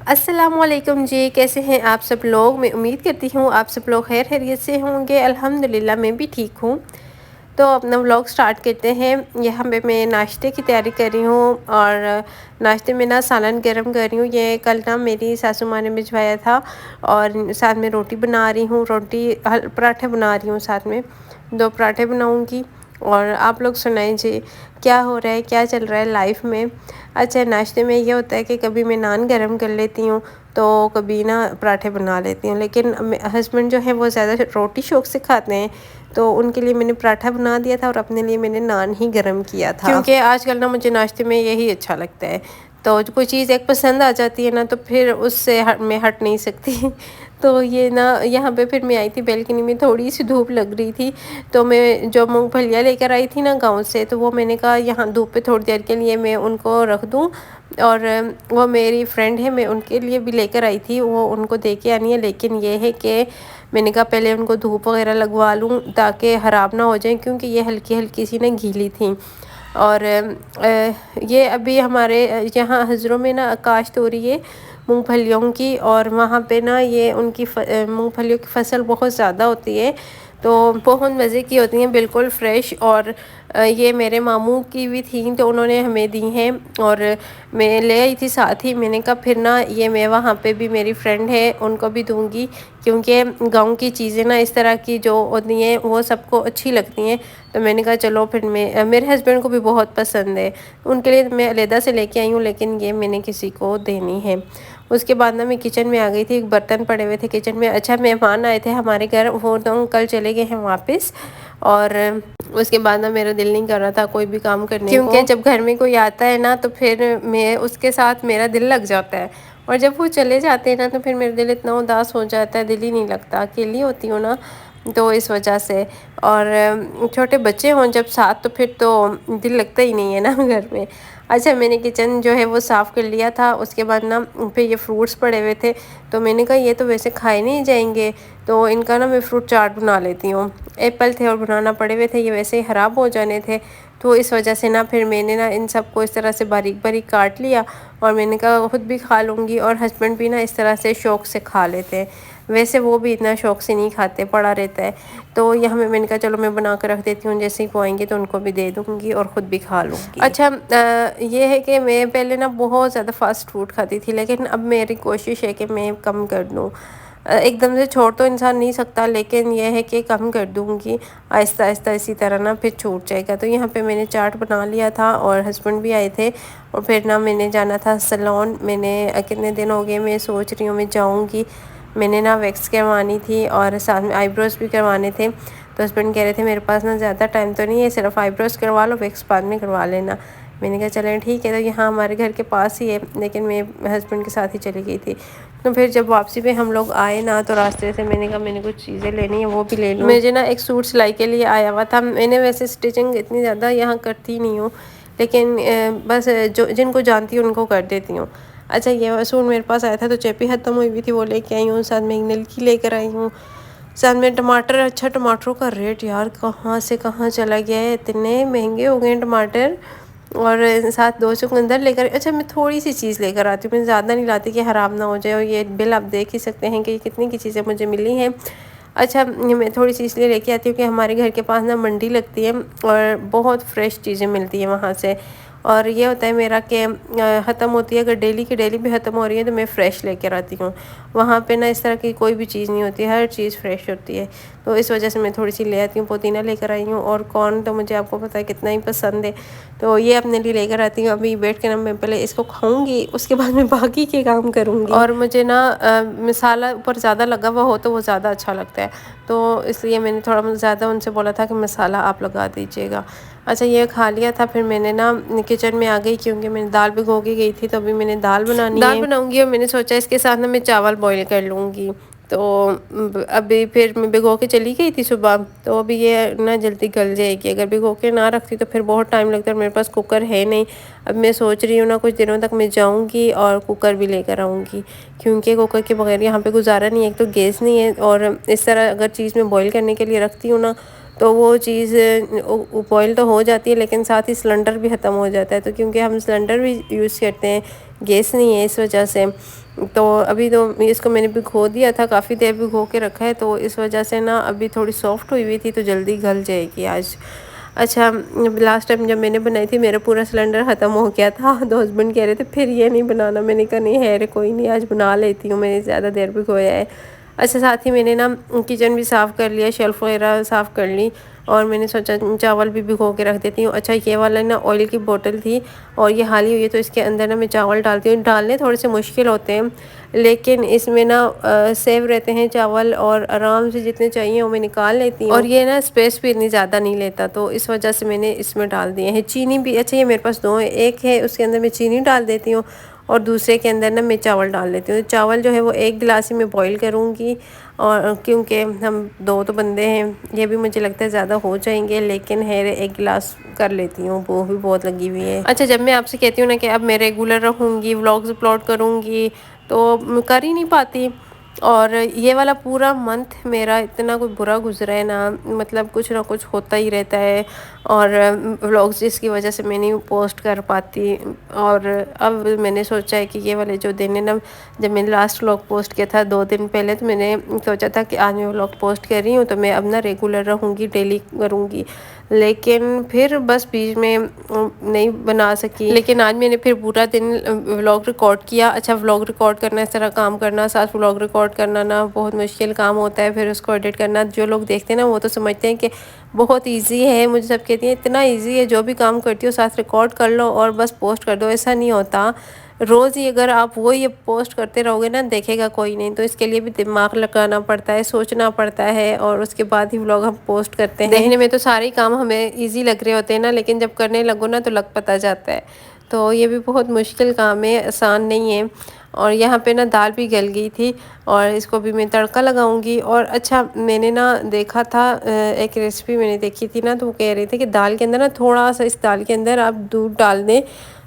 अस्सलामुअलैकुम जी, कैसे हैं आप सब लोग। मैं उम्मीद करती हूँ आप सब लोग खैर खैरियत से होंगे। अल्हम्दुलिल्लाह मैं भी ठीक हूँ। तो अपना व्लॉग स्टार्ट करते हैं। यहाँ पे मैं नाश्ते की तैयारी कर रही हूँ और नाश्ते में ना सालन गरम कर रही हूँ। ये कल ना मेरी सासू माँ ने भिजवाया था और साथ में रोटी बना रही हूँ। पराठे बना रही हूँ, साथ में 2 पराठे बनाऊँगी। और आप लोग सुनाएं जी, क्या हो रहा है, क्या चल रहा है लाइफ में। अच्छा, नाश्ते में ये होता है कि कभी मैं नान गरम कर लेती हूँ तो कभी ना पराठे बना लेती हूँ, लेकिन हस्बैंड जो है वो ज़्यादा रोटी शौक से खाते हैं, तो उनके लिए मैंने पराठा बना दिया था और अपने लिए मैंने नान ही गरम किया था, क्योंकि आजकल ना मुझे नाश्ते में यही अच्छा लगता है। तो कोई चीज़ एक पसंद आ जाती है ना, तो फिर उससे मैं हट नहीं सकती। तो ये ना यहाँ पे फिर मैं आई थी बैल्कनी में, थोड़ी सी धूप लग रही थी, तो मैं जो मूंगफलियाँ लेकर आई थी ना गांव से, तो वो मैंने कहा यहाँ धूप पे थोड़ी देर के लिए मैं उनको रख दूँ। और वो मेरी फ्रेंड है, मैं उनके लिए भी लेकर आई थी, वो उनको दे के आनी है। लेकिन ये है कि मैंने कहा पहले उनको धूप वगैरह लगवा लूँ ताकि ख़राब ना हो जाए, क्योंकि ये हल्की हल्की सी ना गीली थी। और ये अभी हमारे यहाँ हज़रों में ना काश्त हो रही है मूंगफलियों की, और वहाँ पे ना ये उनकी मूंगफलियों की फसल बहुत ज़्यादा होती है, तो बहुत मज़े की होती हैं, बिल्कुल फ्रेश। और ये मेरे मामू की भी थी, तो उन्होंने हमें दी हैं और मैं ले आई थी साथ ही। मैंने कहा फिर ना ये मैं वहाँ पे भी मेरी फ्रेंड है उनको भी दूँगी, क्योंकि गांव की चीज़ें ना इस तरह की जो होती हैं वो सबको अच्छी लगती हैं। तो मैंने कहा चलो फिर मेरे हस्बैंड को भी बहुत पसंद है, उनके लिए मैं अलहदा से लेके आई हूँ, लेकिन ये मैंने किसी को देनी है। उसके बाद ना मैं किचन में आ गई थी, बर्तन पड़े हुए थे किचन में। अच्छा, मेहमान आए थे हमारे घर, वो तो कल चले गए हैं वापस। और उसके बाद ना मेरा दिल नहीं कर रहा था कोई भी काम करने को, क्योंकि जब घर में कोई आता है ना तो फिर मैं उसके साथ मेरा दिल लग जाता है, और जब वो चले जाते हैं ना तो फिर मेरा दिल इतना उदास हो जाता है, दिल ही नहीं लगता। अकेली होती हूँ ना, तो इस वजह से। और छोटे बच्चे हों जब साथ, तो फिर तो दिल लगता ही नहीं है ना घर में। अच्छा, मैंने किचन जो है वो साफ़ कर लिया था। उसके बाद ना फिर ये फ्रूट्स पड़े हुए थे, तो मैंने कहा ये तो वैसे खाए नहीं जाएंगे, तो इनका ना मैं फ्रूट चाट बना लेती हूँ। एप्पल थे और बनाना पड़े हुए थे, ये वैसे ही ख़राब हो जाने थे, तो इस वजह से ना फिर मैंने ना इन सबको इस तरह से बारीक बारीक काट लिया। और मैंने कहा खुद भी खा लूँगी, और हस्बैंड भी ना इस तरह से शौक़ से खा लेते हैं। वैसे वो भी इतना शौक़ से नहीं खाते, पड़ा रहता है। तो यहाँ मैंने कहा चलो मैं बना कर रख देती हूँ, जैसे ही वो आएंगे तो उनको भी दे दूँगी और ख़ुद भी खा लूँगी। अच्छा, ये है कि मैं पहले ना बहुत ज़्यादा फ़ास्ट फूड खाती थी, लेकिन अब मेरी कोशिश है कि मैं कम कर दूँ। एकदम से छोड़ तो इंसान नहीं सकता, लेकिन यह है कि कम कर दूँगी आहिस्ता आहिस्ता, इसी तरह ना फिर छूट जाएगा। तो यहाँ पे मैंने चाट बना लिया था और हस्बैंड भी आए थे, और फिर ना मैंने जाना था सैलून। मैंने कितने दिन हो गए मैं सोच रही हूँ मैं जाऊँगी। मैंने ना वैक्स करवानी थी और साथ में आईब्रोज़ भी करवाने थे। तो हस्बैंड कह रहे थे मेरे पास ना ज़्यादा टाइम तो नहीं है, सिर्फ आईब्रोज़ करवा लो, वैक्स बाद में करवा लेना। मैंने कहा चलें ठीक है। तो यहाँ हमारे घर के पास ही है, लेकिन मैं हस्बैंड के साथ ही चली गई थी। तो फिर जब वापसी पे हम लोग आए ना, तो रास्ते से मैंने कहा मैंने कुछ चीज़ें लेनी है, वो भी ले लूँ। मुझे ना एक सूट सिलाई के लिए आया हुआ था। मैंने वैसे स्टिचिंग इतनी ज़्यादा यहाँ करती नहीं हूँ, लेकिन बस जो जिनको जानती हूँ उनको कर देती हूँ। अच्छा, ये सूट मेरे पास आया था तो चेपी ख़त्म हुई हुई थी, वो लेके आई हूँ। साथ में एक नलकी लेकर आई हूँ, साथ में टमाटर। अच्छा, टमाटरों का रेट यार कहाँ से कहाँ चला गया है, इतने महंगे हो गए हैं टमाटर। और साथ 2 चुकंदर लेकर, अच्छा मैं थोड़ी सी चीज़ लेकर आती हूँ, मैं ज़्यादा नहीं लाती कि ख़राब ना हो जाए। और ये बिल आप देख ही सकते हैं कि कितनी की चीज़ें मुझे मिली हैं। अच्छा, मैं थोड़ी सी इसलिए लेके आती हूँ कि हमारे घर के पास ना मंडी लगती है और बहुत फ़्रेश चीज़ें मिलती हैं वहाँ से। और ये होता है मेरा कि ख़त्म होती है, अगर डेली की डेली भी ख़त्म हो रही है तो मैं फ़्रेश लेकर आती हूँ। वहाँ पे ना इस तरह की कोई भी चीज़ नहीं होती, हर चीज़ फ़्रेश होती है, तो इस वजह से मैं थोड़ी सी ले आती हूँ। पुदीना लेकर आई हूँ, और कॉर्न तो मुझे आपको पता है कितना ही पसंद है, तो ये अपने लिए लेकर आती हूँ। अभी बैठ के ना मैं पहले इसको खाऊंगी, उसके बाद मैं बाकी के काम करूँगी। और मुझे ना मसाला ऊपर ज़्यादा लगा हुआ हो तो वो ज़्यादा अच्छा लगता है, तो इसलिए मैंने थोड़ा ज़्यादा उनसे बोला था कि मसाला आप लगा दीजिएगा। अच्छा, ये खा लिया था, फिर मैंने ना किचन में आ गई, क्योंकि मैंने दाल भिगो के गई थी, तो अभी मैंने दाल बनाऊंगी और मैंने सोचा इसके साथ ना मैं चावल बॉईल कर लूँगी। तो अभी फिर मैं भिगो के चली गई थी सुबह, तो अभी ये ना जल्दी गल जाएगी। अगर भिगो के ना रखती तो फिर बहुत टाइम लगता है, मेरे पास कुकर है नहीं। अब मैं सोच रही हूँ ना कुछ दिनों तक मैं जाऊँगी और कुकर भी लेकर आऊँगी, क्योंकि कुकर के बगैर यहाँ पे गुजारा नहीं है। एक तो गैस नहीं है, और इस तरह अगर चीज़ मैं बॉईल करने के लिए रखती हूँ ना तो वो चीज़ बॉयल तो हो जाती है, लेकिन साथ ही सिलेंडर भी ख़त्म हो जाता है। तो क्योंकि हम सिलेंडर भी यूज़ करते हैं, गैस नहीं है, इस वजह से तो अभी तो इसको मैंने भिगो दिया था, काफ़ी देर भिगो के रखा है, तो इस वजह से ना अभी थोड़ी सॉफ्ट हुई हुई थी तो जल्दी गल जाएगी आज। अच्छा, लास्ट टाइम जब मैंने बनाई थी मेरा पूरा सिलेंडर ख़त्म हो गया था, तो हस्बैंड कह रहे थे फिर ये नहीं बनाना। मैंने कहा नहीं है रे, कोई नहीं, आज बना लेती हूँ, मैंने ज़्यादा देर भिगोया है। अच्छा, साथ ही मैंने ना किचन भी साफ़ कर लिया, शेल्फ़ वगैरह साफ़ कर ली, और मैंने सोचा चावल भी भिगो के रख देती हूँ। अच्छा, ये वाला ना ऑयल की बोतल थी और ये खाली हुई है, तो इसके अंदर ना मैं चावल डालती हूँ। डालने थोड़े से मुश्किल होते हैं, लेकिन इसमें ना सेव रहते हैं चावल, और आराम से जितने चाहिए वो मैं निकाल लेती हूँ, और ये ना स्पेस भी इतनी ज़्यादा नहीं लेता, तो इस वजह से मैंने इसमें डाल दिए हैं। चीनी भी, अच्छा ये मेरे पास दो है, एक है उसके अंदर मैं चीनी डाल देती हूँ और दूसरे के अंदर ना मैं चावल डाल लेती हूँ। चावल जो है वो एक गिलास ही मैं बॉईल करूँगी, और क्योंकि हम दो तो बंदे हैं, ये भी मुझे लगता है ज़्यादा हो जाएंगे, लेकिन है एक गिलास कर लेती हूँ, वो भी बहुत लगी हुई है। अच्छा, जब मैं आपसे कहती हूँ ना कि अब मैं रेगुलर रहूँगी, व्लॉग्स अपलोड करूँगी, तो कर ही नहीं पाती। और ये वाला पूरा मंथ मेरा इतना कोई बुरा गुजरा है ना, मतलब कुछ ना कुछ होता ही रहता है, और व्लॉग्स जिसकी वजह से मैं नहीं पोस्ट कर पाती। और अब मैंने सोचा है कि ये वाले जो दिन है ना, जब मैंने लास्ट व्लॉग पोस्ट किया था 2 दिन पहले, तो मैंने सोचा था कि आज मैं व्लॉग पोस्ट कर रही हूँ तो मैं अब ना रेगुलर रहूँगी, डेली करूँगी, लेकिन फिर बस बीच में नहीं बना सकी। लेकिन आज मैंने फिर पूरा दिन व्लॉग रिकॉर्ड किया। अच्छा, व्लॉग रिकॉर्ड करना, इस तरह काम करना, साथ व्लॉग रिकॉर्ड करना ना बहुत मुश्किल काम होता है, फिर उसको एडिट करना। जो लोग देखते हैं ना वो तो समझते हैं कि बहुत इजी है, मुझे सब कहती हैं इतना इजी है, जो भी काम करती हो साथ रिकॉर्ड कर लो और बस पोस्ट कर दो। ऐसा नहीं होता, रोज़ ही अगर आप वो ये पोस्ट करते रहोगे ना, देखेगा कोई नहीं, तो इसके लिए भी दिमाग लगाना पड़ता है, सोचना पड़ता है, और उसके बाद ही व्लॉग हम पोस्ट करते हैं। देखने में तो सारे काम हमें इजी लग रहे होते हैं ना, लेकिन जब करने लगो ना तो लग पता जाता है। तो ये भी बहुत मुश्किल काम है, आसान नहीं है। और यहाँ पे ना दाल भी गल गई थी, और इसको भी मैं तड़का लगाऊंगी। और अच्छा, मैंने ना देखा था एक रेसिपी मैंने देखी थी ना, तो वो कह रहे थे कि दाल के अंदर ना थोड़ा सा, इस दाल के अंदर आप दूध डाल दें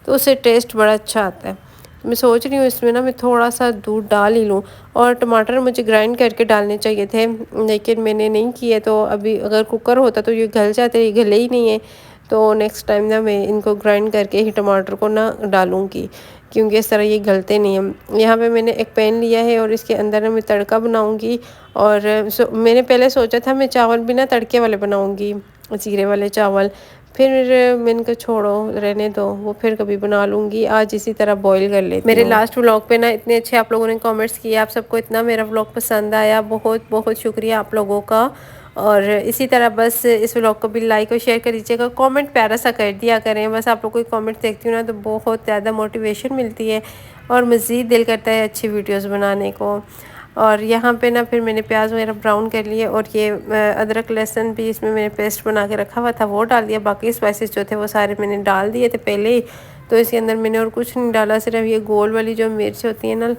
तो उससे टेस्ट बड़ा अच्छा आता है। मैं सोच रही हूँ इसमें ना मैं थोड़ा सा दूध डाल ही लूँ। और टमाटर मुझे ग्राइंड करके डालने चाहिए थे, लेकिन मैंने नहीं किए, तो अभी अगर कुकर होता तो ये गल जाते, ये गले ही नहीं है। तो नेक्स्ट टाइम ना मैं इनको ग्राइंड करके ही टमाटर को ना डालूँगी, क्योंकि इस तरह ये गलते नहीं हैं। यहाँ पे मैंने एक पैन लिया है और इसके अंदर ना मैं तड़का बनाऊँगी। और मैंने पहले सोचा था मैं चावल भी ना तड़के वाले बनाऊँगी, जीरे वाले चावल, फिर मैंने कहा छोड़ो, रहने दो, वो फिर कभी बना लूँगी, आज इसी तरह बॉईल कर लेती हूँ। मेरे लास्ट व्लॉग पे ना इतने अच्छे आप लोगों ने कमेंट्स किए, आप सबको इतना मेरा व्लॉग पसंद आया, बहुत बहुत शुक्रिया आप लोगों का। और इसी तरह बस इस व्लॉग को भी लाइक और शेयर कर दीजिएगा, कमेंट प्यारा सा कर दिया करें, बस आप लोग कोई कमेंट देखती हूँ ना तो बहुत ज़्यादा मोटिवेशन मिलती है, और मज़ीद दिल करता है अच्छी वीडियोज़ बनाने को। और यहाँ पे ना फिर मैंने प्याज वगैरह ब्राउन कर लिए, और ये अदरक लहसुन भी इसमें मैंने पेस्ट बना के रखा हुआ था वो डाल दिया। बाकी स्पाइसेस जो थे वो सारे मैंने डाल दिए थे पहले ही, तो इसके अंदर मैंने और कुछ नहीं डाला, सिर्फ ये गोल वाली जो मिर्च होती है ना,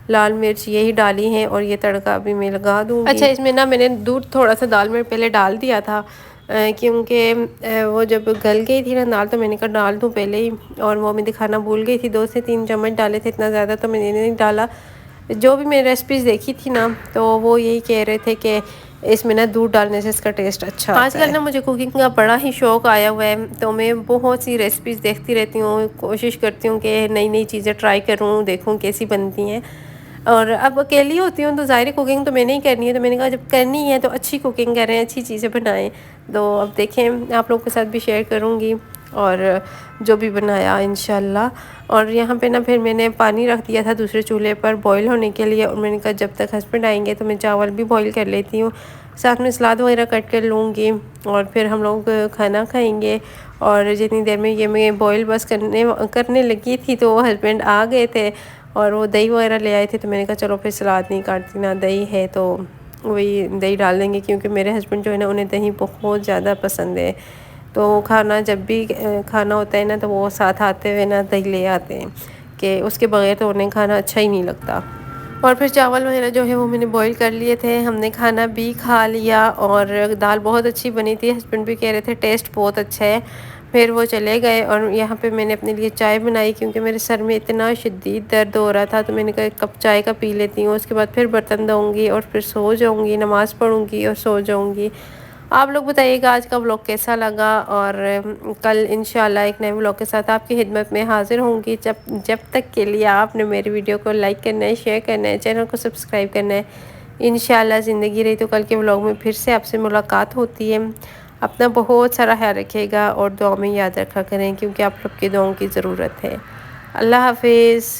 लाल मिर्च, यही डाली हैं, और ये तड़का अभी मैं लगा दूँगी। अच्छा, इसमें ना मैंने दूध थोड़ा सा दाल में पहले डाल दिया था, क्योंकि वो जब गल गई थी ना दाल, तो मैंने कहा डाल दूँ पहले ही, और वो मैं दिखाना भूल गई थी। 2 से 3 चम्मच डाले थे, इतना ज़्यादा तो मैंने नहीं डाला। जो भी मैंने रेसिपीज़ देखी थी ना, तो वो यही कह रहे थे कि इसमें ना दूध डालने से इसका टेस्ट अच्छा आता है। आजकल ना मुझे कुकिंग का बड़ा ही शौक़ आया हुआ है, तो मैं बहुत सी रेसिपीज़ देखती रहती हूँ, कोशिश करती हूँ कि नई नई चीज़ें ट्राई करूँ, देखूँ कैसी बनती हैं। और अब अकेली होती हूँ तो ज़ाहिर कुकिंग तो मैंने ही करनी है, तो मैंने कहा जब करनी है तो अच्छी कुकिंग करें, अच्छी चीज़ें बनाएं। तो अब देखें, आप लोगों के साथ भी शेयर करूँगी, और जो भी बनाया इंशाल्लाह। और यहाँ पे ना फिर मैंने पानी रख दिया था दूसरे चूल्हे पर बॉईल होने के लिए, और मैंने कहा जब तक हस्बैंड आएंगे तो मैं चावल भी बॉईल कर लेती हूँ, साथ में सलाद वगैरह कट कर लूँगी, और फिर हम लोग खाना खाएंगे। और जितनी देर में ये मैं बॉईल बस करने लगी थी तो हस्बैंड आ गए थे, और वो दही वगैरह ले आए थे, तो मैंने कहा चलो फिर सलाद नहीं काटती ना, दही है तो वही दही डाल देंगे, क्योंकि मेरे हस्बैंड जो है ना उन्हें दही बहुत ज़्यादा पसंद है। तो खाना जब भी खाना होता है ना, तो वो साथ आते हुए ना दही ले आते हैं, कि उसके बगैर तो उन्हें खाना अच्छा ही नहीं लगता। और फिर चावल वगैरह जो है वो मैंने बॉईल कर लिए थे, हमने खाना भी खा लिया, और दाल बहुत अच्छी बनी थी, हस्बैंड भी कह रहे थे टेस्ट बहुत अच्छा है। फिर वो चले गए, और यहाँ पे मैंने अपने लिए चाय बनाई, क्योंकि मेरे सर में इतना शदीद दर्द हो रहा था, तो मैंने कहा एक कप चाय का पी लेती हूँ, उसके बाद फिर बर्तन धोऊँगी और फिर सो जाऊँगी, नमाज़ पढ़ूँगी और सो जाऊँगी। आप लोग बताइएगा आज का व्लॉग कैसा लगा, और कल इंशाल्लाह एक नए व्लॉग के साथ आपकी खिदमत में हाज़िर होंगी। जब जब तक के लिए आपने मेरी वीडियो को लाइक करना है, शेयर करना है, चैनल को सब्सक्राइब करना है। इंशाल्लाह ज़िंदगी रही तो कल के व्लॉग में फिर से आपसे मुलाकात होती है। अपना बहुत सारा ख्याल रखिएगा और दुआ में याद रखा करें, क्योंकि आप लोग की दुआओं की ज़रूरत है। अल्लाह हाफिज़।